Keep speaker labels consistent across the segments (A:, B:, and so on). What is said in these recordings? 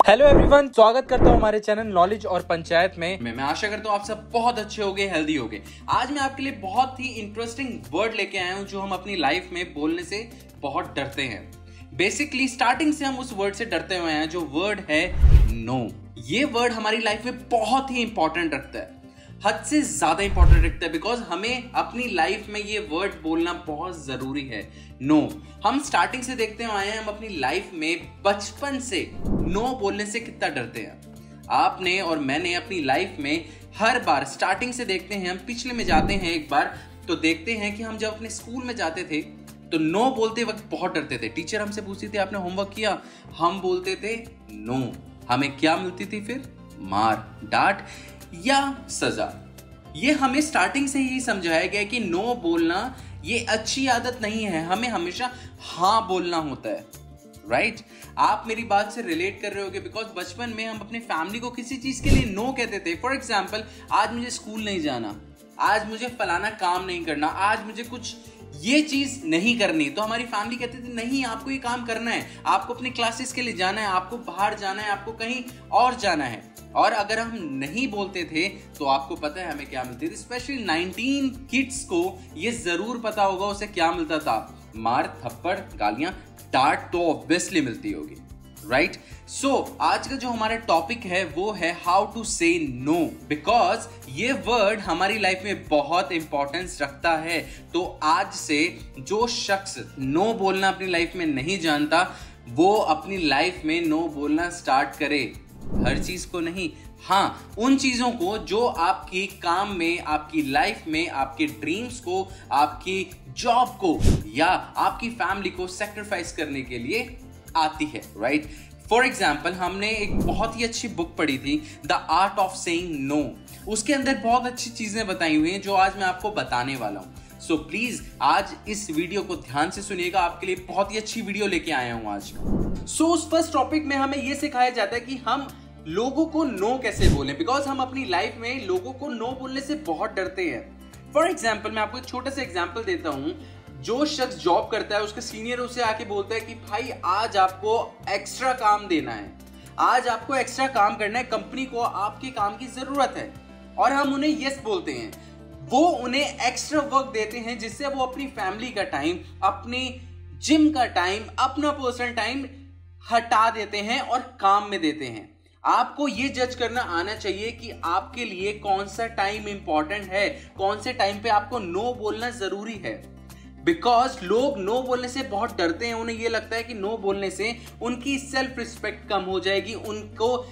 A: Hello everyone, स्वागत करता हूं हमारे चैनल नॉलेज और पंचायत में।
B: मैं आशा करता हूं आप सब बहुत अच्छे होंगे, हेल्दी होंगे। आज मैं आपके लिए बहुत ही इंटरेस्टिंग वर्ड लेके आया हूं जो हम अपनी लाइफ में बोलने से बहुत डरते हैं। बेसिकली स्टार्टिंग से हम उस वर्ड से डरते हुए हैं, जो वर्ड है नो। ये वर्ड हमारी लाइफ में बहुत ही इंपॉर्टेंट रखता है, हद से ज्यादा इंपॉर्टेंट रखता है, बिकॉज हमें अपनी लाइफ में ये वर्ड बोलना बहुत जरूरी है। नो हम स्टार्टिंग से देखते हुए आए हैं, हम अपनी लाइफ में बचपन से नो बोलने से कितना डरते हैं। आपने और मैंने अपनी लाइफ में हर बार स्टार्टिंग से देखते हैं, हम पिछले में जाते हैं एक बार तो देखते हैं कि हम जब अपने स्कूल में जाते थे तो नो बोलते वक्त बहुत डरते थे। टीचर हमसे पूछती थी आपने होमवर्क किया, हम बोलते थे नो। हमें क्या मिलती थी फिर? मार, डांट या सजा। ये हमें स्टार्टिंग से ही समझाया गया कि नो बोलना ये अच्छी आदत नहीं है, हमें हमेशा हाँ बोलना होता है। राइट? आप मेरी बात से रिलेट कर रहे होगे, बिकॉज बचपन में हम अपने फैमिली को किसी चीज के लिए नो कहते थे। फॉर एग्जाम्पल, आज मुझे स्कूल नहीं जाना, आज मुझे फलाना काम नहीं करना, आज मुझे कुछ ये चीज नहीं करनी, तो हमारी फैमिली कहती थी नहीं आपको ये काम करना है, आपको अपने क्लासेस के लिए जाना है, आपको बाहर जाना है, आपको कहीं और जाना है। और अगर हम नहीं बोलते थे तो आपको पता है हमें क्या मिलती थी। स्पेशली 19 किड्स को ये जरूर पता होगा उसे क्या मिलता था। मार, थप्पड़, गालियां, डांट तो ऑब्वियसली मिलती होगी। राइट? सो आज का जो हमारा टॉपिक है वो है हाउ टू से नो, बिकॉज ये वर्ड हमारी लाइफ में बहुत इंपॉर्टेंस रखता है। तो आज से जो शख्स नो बोलना अपनी लाइफ में नहीं जानता, वो अपनी लाइफ में नो बोलना स्टार्ट करे। हर चीज को नहीं, हाँ उन चीजों को जो आपकी काम में, आपकी लाइफ में, आपके ड्रीम्स को, आपकी जॉब को या आपकी फैमिली को सेक्रीफाइस करने के लिए आती है। राइट? फॉर एग्जाम्पल, हमने एक बहुत ही अच्छी बुक पढ़ी थी, the art of saying no. उसके अंदर बहुत अच्छी चीजें बताई हुई हैं जो आज मैं आपको बताने वाला हूं। सो प्लीज आज इस वीडियो को ध्यान से सुनिएगा, आपके लिए बहुत ही अच्छी वीडियो लेके आया हूं आज। सो उस फर्स्ट टॉपिक में हमें यह सिखाया जाता है कि हम लोगों को नो कैसे बोलें, बिकॉज हम अपनी लाइफ में लोगों को नो बोलने से बहुत डरते हैं। फॉर एग्जाम्पल, मैं आपको एक छोटा सा एग्जाम्पल देता हूं। जो शख्स जॉब करता है, उसके सीनियर उसे आके बोलता है कि भाई आज आपको एक्स्ट्रा काम देना है, आज आपको एक्स्ट्रा काम करना है, कंपनी को आपके काम की जरूरत है, और हम उन्हें यस बोलते हैं। वो उन्हें एक्स्ट्रा वर्क देते हैं जिससे वो अपनी फैमिली का टाइम, अपनी जिम का टाइम, अपना पर्सनल टाइम हटा देते हैं और काम में देते हैं। आपको ये जज करना आना चाहिए कि आपके लिए कौन सा टाइम इंपॉर्टेंट है, कौन से टाइम पे आपको नो बोलना जरूरी है। बिकॉज लोग नो बोलने से बहुत डरते हैं, उन्हें ये लगता है कि नो बोलने से उनकी सेल्फ रिस्पेक्ट कम हो जाएगी, उनको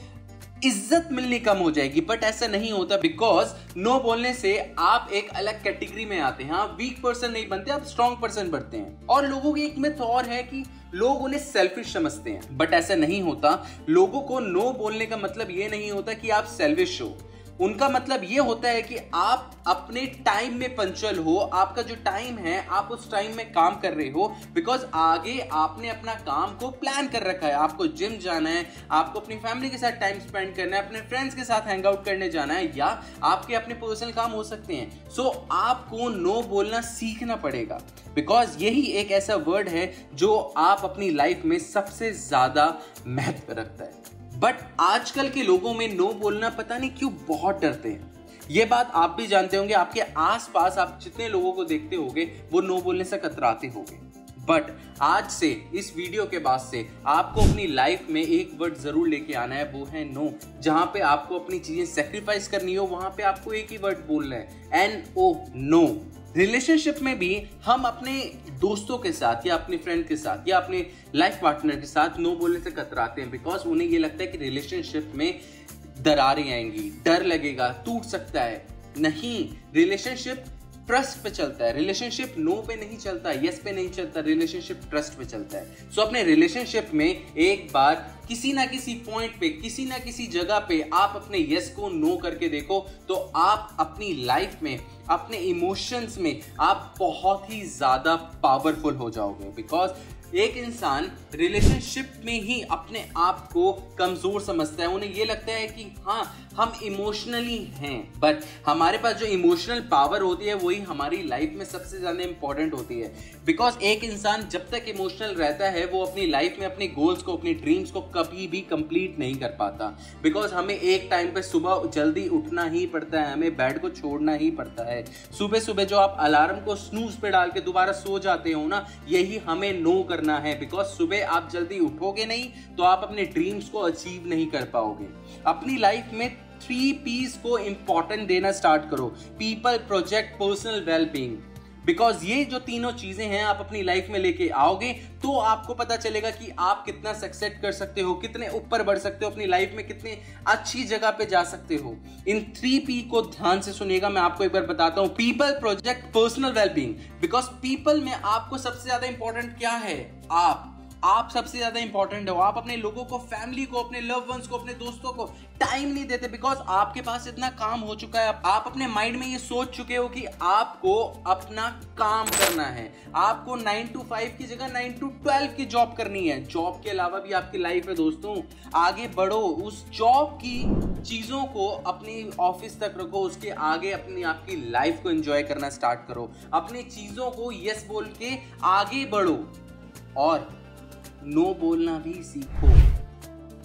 B: इज्जत मिलनी कम हो जाएगी। बट ऐसा नहीं होता, बिकॉज नो बोलने से आप एक अलग कैटेगरी में आते हैं। आप वीक पर्सन नहीं बनते, आप स्ट्रॉन्ग पर्सन बनते हैं। और लोगों की एक मिथ और है कि लोग उन्हें सेल्फिश समझते हैं, बट ऐसा नहीं होता। लोगों को नो बोलने का मतलब ये नहीं होता कि आप सेल्फिश हो। उनका मतलब ये होता है कि आप अपने टाइम में पंक्चुअल हो, आपका जो टाइम है आप उस टाइम में काम कर रहे हो, बिकॉज आगे आपने अपना काम को प्लान कर रखा है। आपको जिम जाना है, आपको अपनी फैमिली के साथ टाइम स्पेंड करना है, अपने फ्रेंड्स के साथ हैंग आउट करने जाना है, या आपके अपने पर्सनल काम हो सकते हैं। सो आपको नो बोलना सीखना पड़ेगा, बिकॉज यही एक ऐसा वर्ड है जो आप अपनी लाइफ में सबसे ज्यादा महत्व रखता है। बट आजकल के लोगों में नो बोलना पता नहीं क्यों बहुत डरते हैं। ये बात आप भी जानते होंगे, आपके आसपास आप जितने लोगों को देखते होंगे वो नो बोलने से कतराते होंगे। बट आज से, इस वीडियो के बाद से आपको अपनी लाइफ में एक वर्ड जरूर लेके आना है, वो है नो। जहां पे आपको अपनी चीजें सेक्रीफाइस करनी हो, वहां पे आपको एक ही वर्ड बोलना है, NO, नो। रिलेशनशिप में भी हम अपने दोस्तों के साथ या अपने फ्रेंड के साथ या अपने लाइफ पार्टनर के साथ नो बोलने से कतराते हैं, बिकॉज उन्हें ये लगता है कि रिलेशनशिप में दरारें आएंगी, डर लगेगा, टूट सकता है। नहीं, रिलेशनशिप ट्रस्ट पे चलता है। रिलेशनशिप नो पे नहीं चलता, यस पे नहीं चलता, रिलेशनशिप ट्रस्ट पे चलता है। सो अपने रिलेशनशिप में एक बार किसी ना किसी पॉइंट पे, किसी ना किसी जगह पे आप अपने यस को नो करके देखो, तो आप अपनी लाइफ में, अपने इमोशंस में आप बहुत ही ज्यादा पावरफुल हो जाओगे। बिकॉज एक इंसान रिलेशनशिप में ही अपने आप को कमजोर समझता है। उन्हें ये लगता है कि हाँ हम इमोशनली हैं, बट हमारे पास जो इमोशनल पावर होती है वही हमारी लाइफ में सबसे ज़्यादा इंपॉर्टेंट होती है। बिकॉज एक इंसान जब तक इमोशनल रहता है वो अपनी लाइफ में अपने गोल्स को, अपनी ड्रीम्स को कभी भी कंप्लीट नहीं कर पाता। बिकॉज हमें एक टाइम पे सुबह जल्दी उठना ही पड़ता है, हमें बेड को छोड़ना ही पड़ता है। सुबह सुबह जो आप अलार्म को स्नूज पे डाल के दोबारा सो जाते हो ना, यही हमें नो करना है। बिकॉज सुबह आप जल्दी उठोगे नहीं तो आप अपने ड्रीम्स को अचीव नहीं कर पाओगे। अपनी लाइफ में 3 P's को इंपॉर्टेंट देना स्टार्ट करो। People, project, personal wellbeing. Because ये जो तीनों चीजें हैं आप अपनी लाइफ में लेके आओगे तो आपको पता चलेगा कि आप कितना सक्सेस कर सकते हो, कितने ऊपर बढ़ सकते हो, अपनी लाइफ में कितने अच्छी जगह पे जा सकते हो। इन 3 P को ध्यान से सुनिएगा, मैं आपको एक बार बताता हूं। People, project, personal wellbeing. Because people में आपको सबसे ज्यादा इंपॉर्टेंट क्या है? आप सबसे ज्यादा इंपॉर्टेंट हो। आप अपने लोगों को, फैमिली को, अपने लव वंस को, अपने दोस्तों को टाइम नहीं देते बिकॉज आपके पास इतना काम हो चुका है। आप अपने माइंड में ये सोच चुके हो कि आपको अपना काम करना है। आपको 9 to 5 की जगह 9 to 12 की जॉब करनी है। जॉब के अलावा भी आपकी लाइफ है दोस्तों। आगे बढ़ो, उस जॉब की चीजों को अपनी ऑफिस तक रखो, उसके आगे अपनी आपकी लाइफ को एंजॉय करना स्टार्ट करो। अपनी चीजों को यस बोल के आगे बढ़ो और नो बोलना भी सीखो।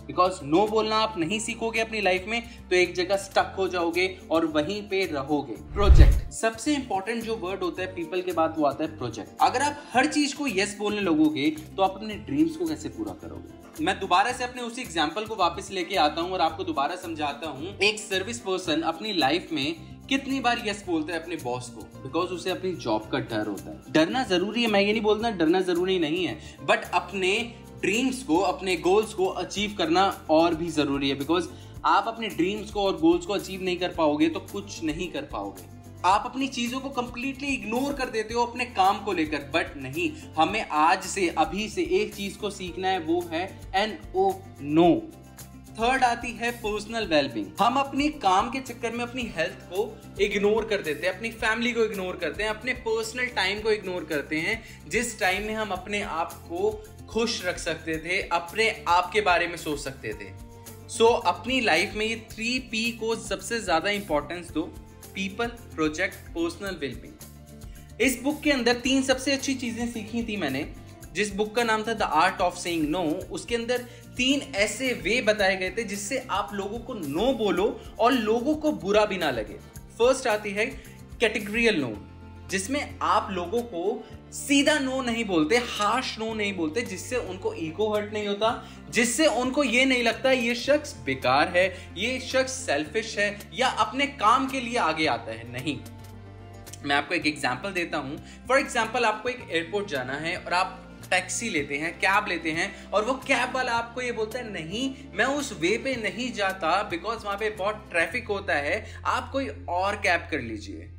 B: बिकॉज नो बोलना आप नहीं सीखोगे अपनी लाइफ में तो एक जगह स्टक हो जाओगे और वहीं पे रहोगे। प्रोजेक्ट, सबसे इंपॉर्टेंट जो वर्ड होता है पीपल के बाद वो आता है प्रोजेक्ट। अगर आप हर चीज को यस बोलने लगोगे तो आप अपने ड्रीम्स को कैसे पूरा करोगे? मैं दोबारा से अपने उसी एग्जाम्पल को वापस लेके आता हूं और आपको दोबारा समझाता हूं। एक सर्विस पर्सन अपनी लाइफ में कितनी बार यस बोलता है अपने बॉस को? बिकॉज उसे अपनी जॉब का डर होता है। डरना जरूरी है, मैं ये नहीं बोलता डरना जरूरी नहीं है, बट अपने ड्रीम्स को, अपने गोल्स को अचीव करना और भी जरूरी है। बिकॉज आप अपने ड्रीम्स को और गोल्स को अचीव नहीं कर पाओगे तो कुछ नहीं कर पाओगे। आप अपनी चीजों को कंप्लीटली इग्नोर कर देते हो अपने काम को लेकर, बट नहीं, हमें आज से, अभी से एक चीज को सीखना है, वो है NO, नो। थर्ड आती है पर्सनल वेलबींग। हम अपनी काम के चक्कर में अपनी हेल्थ को इग्नोर कर देते हैं, अपनी फैमिली को इग्नोर करते हैं, अपने पर्सनल टाइम को इग्नोर करते हैं, जिस टाइम में हम अपने आप को खुश रख सकते थे, अपने आप के बारे में सोच सकते थे। सो अपनी लाइफ में ये 3 P को सबसे ज्यादा इंपॉर्टेंस दो। People, project, personal wellbeing. इस बुक के अंदर 3 सबसे अच्छी चीजें सीखी थी मैंने। जिस बुक का नाम था the art of saying no, उसके अंदर 3 ऐसे वे बताए गए थे जिससे आप लोगों को नो बोलो और लोगों को बुरा भी ना लगे। फर्स्ट आती है कैटेगरियल नो, जिसमें आप लोगों को सीधा नो नहीं बोलते, हार्श नो नहीं बोलते, जिससे उनको ईगो हर्ट नहीं होता, जिससे उनको ये नहीं लगता ये शख्स बेकार है, ये शख्स सेल्फिश है या अपने काम के लिए आगे आता है। नहीं, मैं आपको एक एग्जांपल देता हूं। फॉर एग्जांपल, आपको एक एयरपोर्ट जाना है और आप टैक्सी लेते हैं, कैब लेते हैं, और वो कैब वाला आपको ये बोलता है नहीं मैं उस वे पे नहीं जाता बिकॉज वहां पे बहुत ट्रैफिक होता है, आप कोई और कैब कर लीजिए।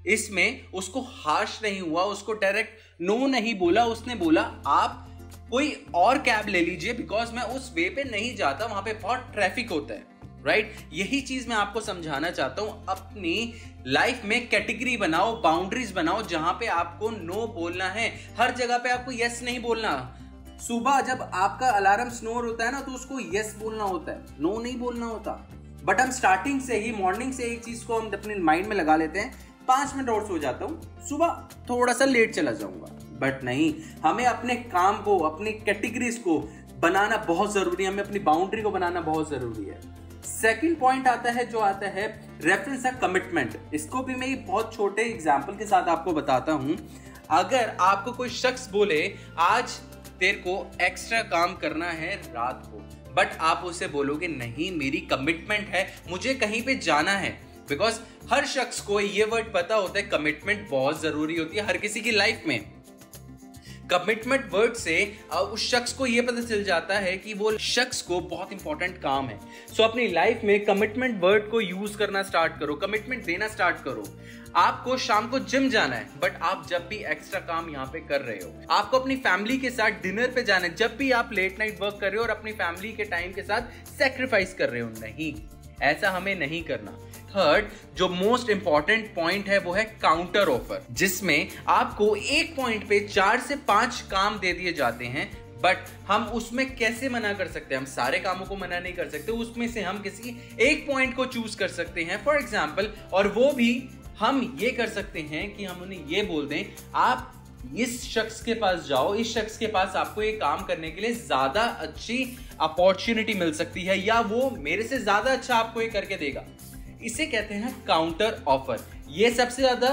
B: इसमें उसको हार्श नहीं हुआ, उसको डायरेक्ट नो नहीं बोला, उसने बोला आप कोई और कैब ले लीजिए बिकॉज मैं उस वे पे नहीं जाता, वहां पे बहुत ट्रैफिक होता है। राइट, यही चीज मैं आपको समझाना चाहता हूं। अपनी लाइफ में कैटेगरी बनाओ, बाउंड्रीज बनाओ, जहां पे आपको नो बोलना है। हर जगह पे आपको यस नहीं बोलना। सुबह जब आपका अलार्म स्नोर होता है ना तो उसको यस बोलना होता है, नो नहीं बोलना होता। बट हम स्टार्टिंग से ही, मॉर्निंग से एक चीज को हम अपने माइंड में लगा लेते हैं, 5 मिनट और सो जाता हूं, सुबह थोड़ा सा लेट चला जाऊंगा। बट नहीं, हमें अपने काम को, अपनी कैटेगरीज को बनाना बहुत जरूरी है, हमें अपनी बाउंड्री को बनाना बहुत जरूरी है। सेकंड पॉइंट आता है जो आता है रेफरेंस है कमिटमेंट। इसको भी मैं बहुत छोटे एग्जांपल के साथ आपको बताता हूं। अगर आपको कोई शख्स बोले आज तेरे को एक्स्ट्रा काम करना है रात को, बट आप उसे बोलोगे नहीं मेरी कमिटमेंट है, मुझे कहीं पे जाना है। बिकॉज हर शख्स को ये वर्ड पता होता है, कमिटमेंट बहुत जरूरी होती है हर किसी की लाइफ में। कमिटमेंट वर्ड से उस शख्स को यह पता चल जाता है कि वो शख्स को बहुत इंपॉर्टेंट काम है। सो अपनी लाइफ में कमिटमेंट वर्ड को यूज करना स्टार्ट करो, कमिटमेंट देना स्टार्ट करो। आपको शाम को जिम जाना है, बट आप जब भी एक्स्ट्रा काम यहाँ पे कर रहे हो, आपको अपनी फैमिली के साथ डिनर पे जाना है, जब भी आप लेट नाइट वर्क कर रहे हो और अपनी फैमिली के टाइम के साथ सेक्रीफाइस कर रहे हो, नहीं, ऐसा हमें नहीं करना। थर्ड, जो मोस्ट इंपॉर्टेंट पॉइंट है वो है काउंटर ऑफर, जिसमें आपको एक पॉइंट पे 4 से 5 काम दे दिए जाते हैं, बट हम उसमें कैसे मना कर सकते हैं? हम सारे कामों को मना नहीं कर सकते, उसमें से हम किसी एक पॉइंट को चूज कर सकते हैं फॉर एग्जाम्पल, और वो भी हम ये कर सकते हैं कि हम उन्हें ये बोल दें, आप इस शख्स के पास जाओ, इस शख्स के पास आपको ये काम करने के लिए ज्यादा अच्छी अपॉर्चुनिटी मिल सकती है, या वो मेरे से ज्यादा अच्छा आपको ये करके देगा। इसे कहते हैं काउंटर ऑफर। ये सबसे ज्यादा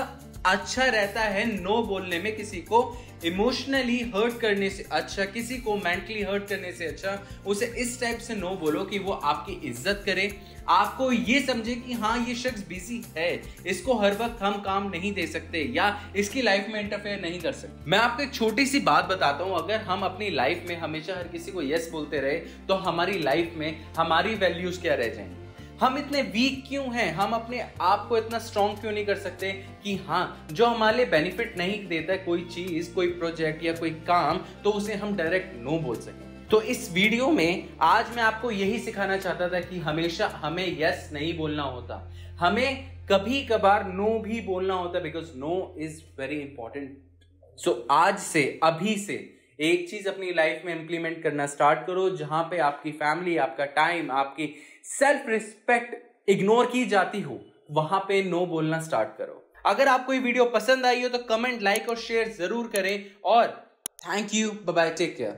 B: अच्छा रहता है नो बोलने में। किसी को इमोशनली हर्ट करने से अच्छा, किसी को मेंटली हर्ट करने से अच्छा उसे इस टाइप से नो बोलो कि वो आपकी इज्जत करे, आपको ये समझे कि हाँ ये शख्स बिजी है, इसको हर वक्त हम काम नहीं दे सकते या इसकी लाइफ में इंटरफेयर नहीं कर सकते। मैं आपको एक छोटी सी बात बताता हूँ, अगर हम अपनी लाइफ में हमेशा हर किसी को यस बोलते रहे तो हमारी लाइफ में हमारी वैल्यूज क्या रह जाएंगी? हम इतने वीक क्यों हैं? हम अपने आप को इतना स्ट्रॉन्ग क्यों नहीं कर सकते कि हाँ जो हमारे लिए बेनिफिट नहीं देता कोई चीज, कोई प्रोजेक्ट या कोई काम, तो उसे हम डायरेक्ट नो बोल सकें। तो इस वीडियो में आज मैं आपको यही सिखाना चाहता था कि हमेशा हमें यस नहीं बोलना होता, हमें कभी कभार नो भी बोलना होता, because no is very important. So आज से, अभी से एक चीज अपनी लाइफ में इंप्लीमेंट करना स्टार्ट करो, जहां पे आपकी फैमिली, आपका टाइम, आपकी सेल्फ रिस्पेक्ट इग्नोर की जाती हो, वहां पे नो बोलना स्टार्ट करो। अगर आपको ये वीडियो पसंद आई हो तो कमेंट, लाइक और शेयर जरूर करें, और thank you, bye bye, take care.